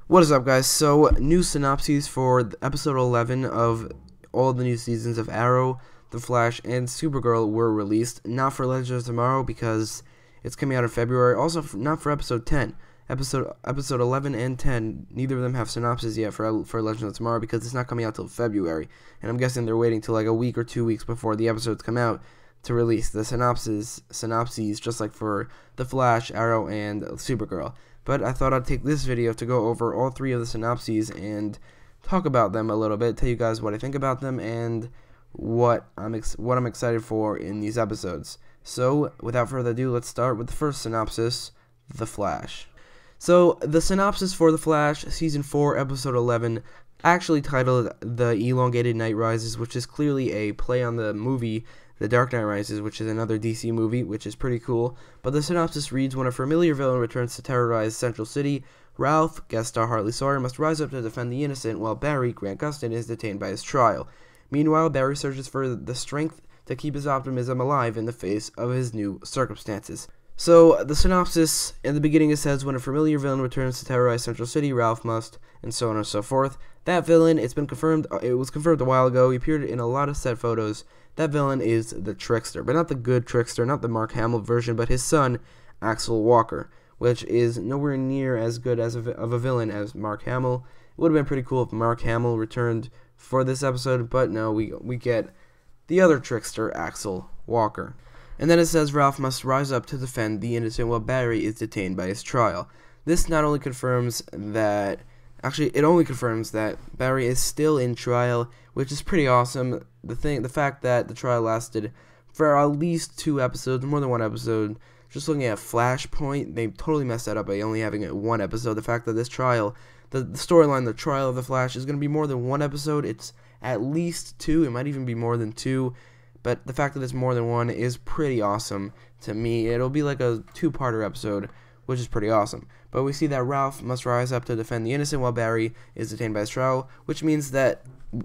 What is up, guys? So, new synopses for episode 11 of all the new seasons of Arrow, The Flash, and Supergirl were released. Not for Legends of Tomorrow because it's coming out in February. Also, not for episode 10. Episode 11 and 10, neither of them have synopses yet for Legends of Tomorrow because it's not coming out till February. And I'm guessing they're waiting till like a week or 2 weeks before the episodes come out to release the synopses, just like for The Flash, Arrow, and Supergirl. But I thought I'd take this video to go over all three of the synopses and talk about them a little bit, tell you guys what I think about them and what I'm excited for in these episodes. So, without further ado, let's start with the first synopsis, The Flash. So, the synopsis for The Flash, Season 4, Episode 11, actually titled The Elongated Night Rises, which is clearly a play on the movie The Dark Knight Rises, which is another DC movie, which is pretty cool. But the synopsis reads, when a familiar villain returns to terrorize Central City, Ralph, guest star Hartley Sawyer, must rise up to defend the innocent, while Barry, Grant Gustin, is detained by his trial. Meanwhile, Barry searches for the strength to keep his optimism alive in the face of his new circumstances. So, the synopsis, in the beginning it says, when a familiar villain returns to terrorize Central City, Ralph must, and so on and so forth. That villain, it was confirmed a while ago, he appeared in a lot of set photos. That villain is the Trickster, but not the good Trickster, not the Mark Hamill version, but his son, Axel Walker, which is nowhere near as good of a villain as Mark Hamill. It would have been pretty cool if Mark Hamill returned for this episode, but no, we get the other Trickster, Axel Walker. And then it says Ralph must rise up to defend the innocent while Barry is detained by his trial. This not only confirms that, actually it only confirms that Barry is still in trial, which is pretty awesome. The fact that the trial lasted for at least 2 episodes, more than 1 episode. Just looking at Flashpoint, they totally messed that up by only having it 1 episode. The fact that this trial, the storyline, the trial of the Flash is going to be more than 1 episode. It's at least 2. It might even be more than 2. But the fact that it's more than 1 is pretty awesome to me. It'll be like a 2-parter episode, which is pretty awesome. But we see that Ralph must rise up to defend the innocent while Barry is detained by his trial, which means that,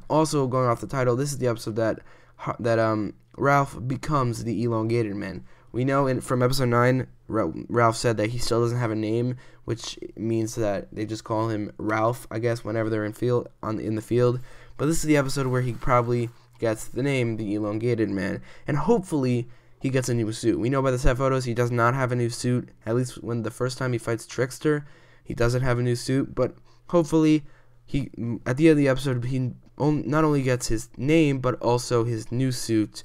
also going off the title, this is the episode that Ralph becomes the elongated man. We know from episode 9, Ralph said that he still doesn't have a name, which means that they just call him Ralph, I guess, whenever they're in the field. But this is the episode where he probably gets the name, the elongated man, and hopefully he gets a new suit. We know by the set photos he does not have a new suit, at least when the first time he fights Trickster, he doesn't have a new suit, but hopefully he, at the end of the episode, he not only gets his name, but also his new suit,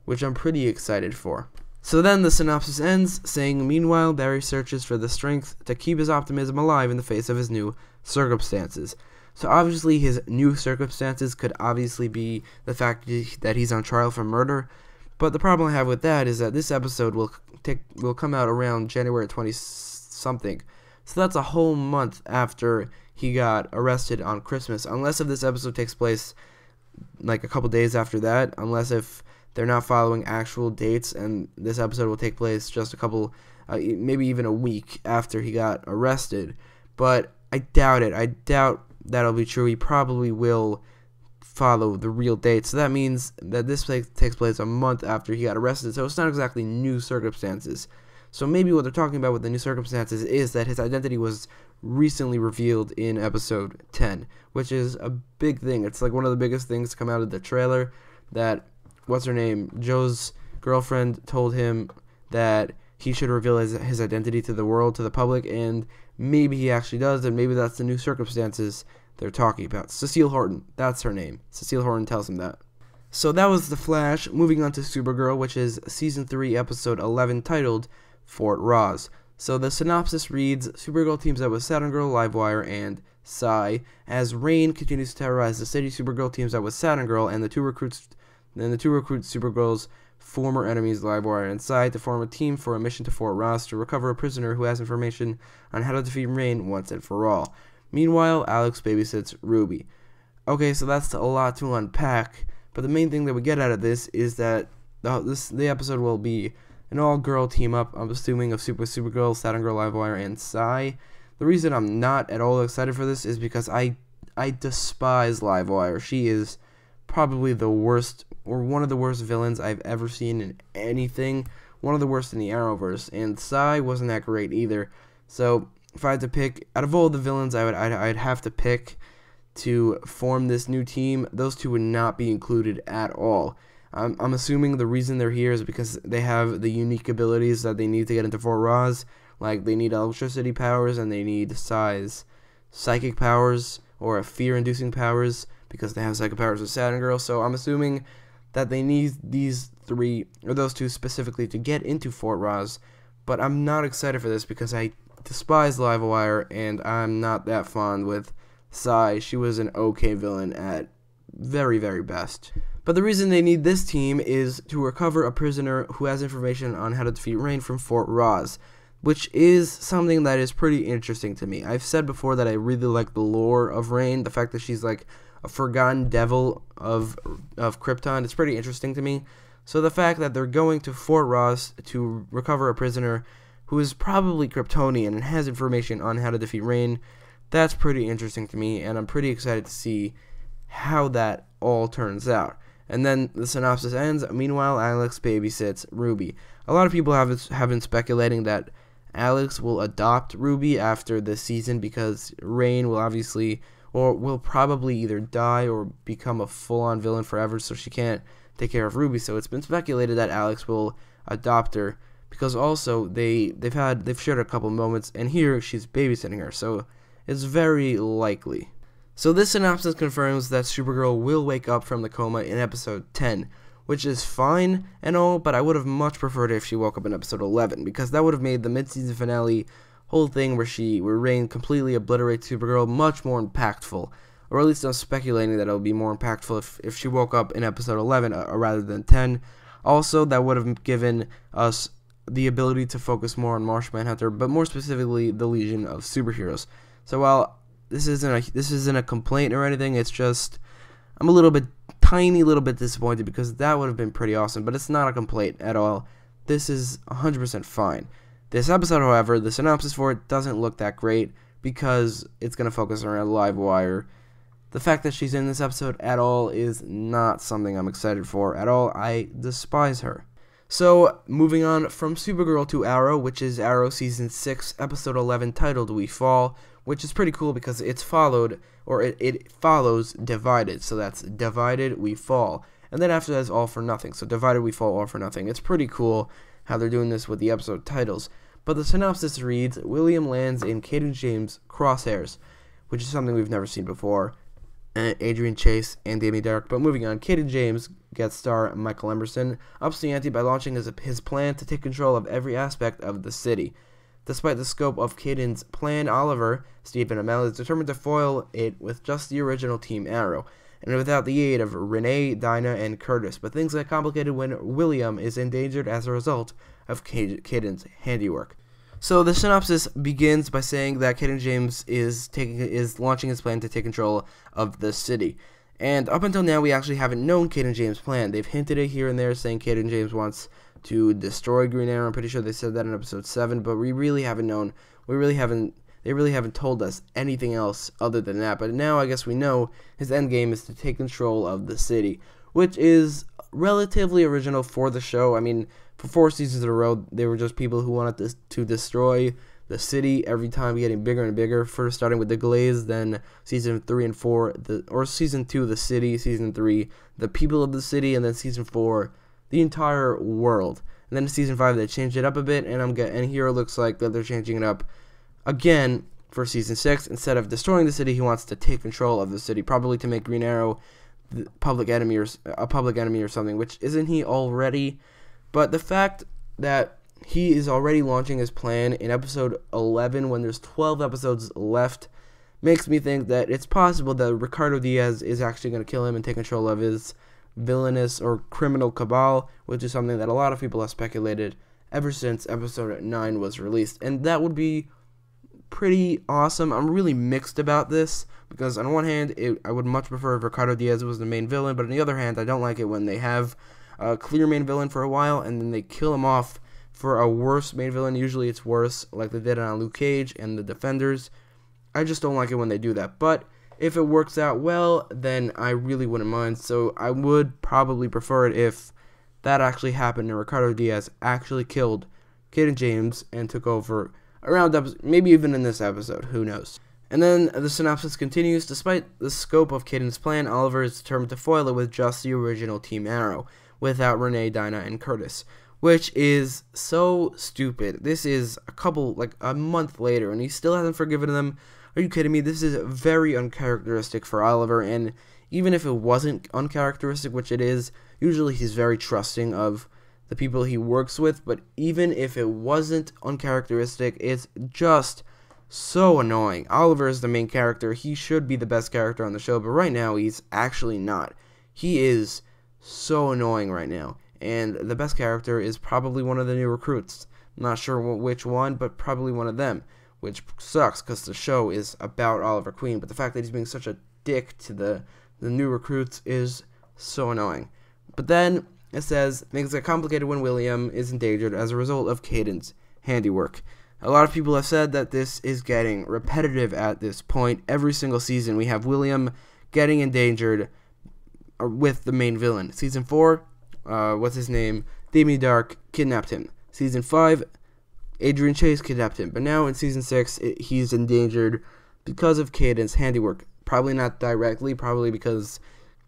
which I'm pretty excited for. So then the synopsis ends, saying, meanwhile, Barry searches for the strength to keep his optimism alive in the face of his new circumstances. So obviously his new circumstances could obviously be the fact that he's on trial for murder, but the problem I have with that is that this episode will come out around January 20-something. So that's a whole month after he got arrested on Christmas, unless if this episode takes place like a couple days after that, unless if they're not following actual dates and this episode will take place just a couple, maybe even a week after he got arrested. But I doubt it. I doubt that'll be true. He probably will follow the real date. So that means that this takes place a month after he got arrested. So it's not exactly new circumstances. So maybe what they're talking about with the new circumstances is that his identity was recently revealed in episode 10, which is a big thing. It's like one of the biggest things to come out of the trailer, that, what's her name, Joe's girlfriend told him that he should reveal his identity to the world, to the public, and maybe he actually does, and maybe that's the new circumstances they're talking about. Cecile Horton, that's her name. Cecile Horton tells him that. So that was The Flash. Moving on to Supergirl, which is Season 3, Episode 11, titled Fort Rozz. So the synopsis reads, Supergirl teams up with Saturn Girl, Livewire, and Psy. As Rain continues to terrorize the city, Supergirl teams up with Saturn Girl and the two recruits Supergirl's former enemies, Livewire and Psy, to form a team for a mission to Fort Rozz to recover a prisoner who has information on how to defeat Rain once and for all. Meanwhile, Alex babysits Ruby. Okay, so that's a lot to unpack, but the main thing that we get out of this is that the episode will be an all-girl team-up, I'm assuming, of Supergirl, Saturn Girl, Livewire, and Psy. The reason I'm not at all excited for this is because I despise Livewire. She is probably the worst, or one of the worst villains I've ever seen in anything. One of the worst in the Arrowverse, and Psy wasn't that great either. So if I had to pick, out of all the villains I'd have to pick to form this new team, those two would not be included at all. I'm assuming the reason they're here is because they have the unique abilities that they need to get into Fort Rozz. Like, they need electricity powers and they need psychic powers or fear-inducing powers because they have psychic powers with Saturn Girl. So I'm assuming that they need these three, or those two specifically, to get into Fort Rozz. But I'm not excited for this because I despise Livewire and I'm not that fond with Sai. She was an okay villain at very, very best. But the reason they need this team is to recover a prisoner who has information on how to defeat Rain from Fort Rozz, which is something that is pretty interesting to me. I've said before that I really like the lore of Rain, the fact that she's like a forgotten devil of Krypton. It's pretty interesting to me. So the fact that they're going to Fort Rozz to recover a prisoner who is probably Kryptonian and has information on how to defeat Rain, that's pretty interesting to me, and I'm pretty excited to see how that all turns out. And then the synopsis ends. Meanwhile, Alex babysits Ruby. A lot of people have been speculating that Alex will adopt Ruby after this season because Rain will obviously, or will probably either die or become a full-on villain forever, so she can't take care of Ruby. So it's been speculated that Alex will adopt her because also they've shared a couple moments, and here she's babysitting her, so it's very likely. So this synopsis confirms that Supergirl will wake up from the coma in episode 10, which is fine and all, but I would have much preferred if she woke up in episode 11, because that would have made the mid-season finale whole thing where Rain completely obliterates Supergirl much more impactful. Or at least I'm speculating that it would be more impactful if she woke up in episode 11 rather than 10. Also, that would have given us the ability to focus more on Martian Manhunter, but more specifically the Legion of Superheroes. So while this isn't a complaint or anything, it's just I'm tiny little bit disappointed because that would have been pretty awesome, but it's not a complaint at all. This is 100% fine. This episode, however, the synopsis for it doesn't look that great because it's going to focus around Livewire. The fact that she's in this episode at all is not something I'm excited for at all. I despise her. So, moving on from Supergirl to Arrow, which is Arrow Season 6, Episode 11, titled We Fall, which is pretty cool because it follows Divided. So that's Divided, We Fall. And then after that is All for Nothing. So Divided, We Fall, All for Nothing. It's pretty cool how they're doing this with the episode titles. But the synopsis reads, William lands in Cayden James' crosshairs, which is something we've never seen before. Adrian Chase and Amy Dark. But moving on, Cayden James, guest star Michael Emerson, ups the ante by launching his plan to take control of every aspect of the city. Despite the scope of Cayden's plan, Oliver, Stephen Amell, is determined to foil it with just the original Team Arrow, and without the aid of Renee, Dinah, and Curtis. But things get complicated when William is endangered as a result of Cayden's handiwork. So the synopsis begins by saying that Cayden James is launching his plan to take control of the city. And up until now, we actually haven't known Cayden James' plan. They've hinted it here and there, saying Cayden James wants to destroy Green Arrow. I'm pretty sure they said that in episode 7, but we really haven't known. They really haven't told us anything else other than that. But now I guess we know his endgame is to take control of the city, which is relatively original for the show. I mean, for 4 seasons in a row, they were just people who wanted to destroy the city every time, getting bigger and bigger. First starting with the Glaze, then season 3 and 4, season 2, the city, season 3, the people of the city, and then season 4, the entire world. And then in season 5, they changed it up a bit, and here it looks like that they're changing it up again for season 6. Instead of destroying the city, he wants to take control of the city, probably to make Green Arrow a public enemy or something, which isn't he already? But the fact that he is already launching his plan in episode 11 when there's 12 episodes left makes me think that it's possible that Ricardo Diaz is actually going to kill him and take control of his villainous or criminal cabal, which is something that a lot of people have speculated ever since episode 9 was released. And that would be pretty awesome. I'm really mixed about this because on one hand, I would much prefer if Ricardo Diaz was the main villain, but on the other hand, I don't like it when they have a clear main villain for a while and then they kill him off for a worse main villain. Usually it's worse, like they did on Luke Cage and the Defenders. I just don't like it when they do that. But if it works out well, then I really wouldn't mind. So I would probably prefer it if that actually happened and Ricardo Diaz actually killed Cayden James and took over around maybe even in this episode, who knows. And then the synopsis continues. Despite the scope of Cayden's plan, Oliver is determined to foil it with just the original Team Arrow, without Renee, Dinah, and Curtis, which is so stupid. This is a month later, and he still hasn't forgiven them. Are you kidding me? This is very uncharacteristic for Oliver, and even if it wasn't uncharacteristic, which it is, usually he's very trusting of the people he works with, but even if it wasn't uncharacteristic, it's just so annoying. Oliver is the main character. He should be the best character on the show, but right now he's actually not. He is so annoying right now, and the best character is probably one of the new recruits. I'm not sure which one, but probably one of them, which sucks because the show is about Oliver Queen, but the fact that he's being such a dick to the new recruits is so annoying. But then it says, things get complicated when William is endangered as a result of Cayden's handiwork. A lot of people have said that this is getting repetitive at this point. Every single season we have William getting endangered with the main villain. Season 4, what's his name? Damien Dark kidnapped him. Season 5, Adrian Chase kidnapped him. But now in Season 6, he's endangered because of Cayden's handiwork. Probably not directly, probably because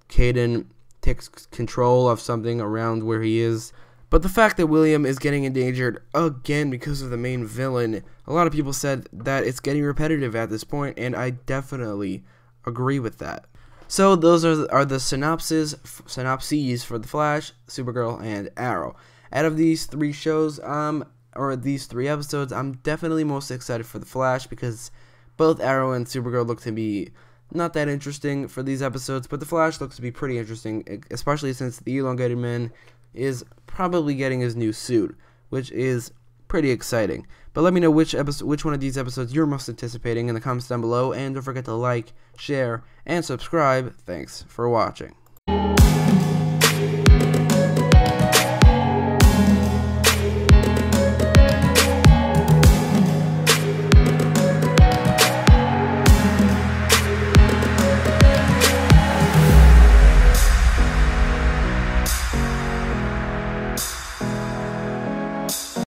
Cayden takes control of something around where he is. But the fact that William is getting endangered again because of the main villain, a lot of people said that it's getting repetitive at this point, and I definitely agree with that. So those are the synopses for The Flash, Supergirl, and Arrow. Out of these three shows, or these three episodes, I'm definitely most excited for The Flash because both Arrow and Supergirl look to be not that interesting for these episodes, but The Flash looks to be pretty interesting, especially since the elongated man is probably getting his new suit, which is pretty exciting. But let me know which one of these episodes you're most anticipating in the comments down below, and don't forget to like, share, and subscribe. Thanks for watching.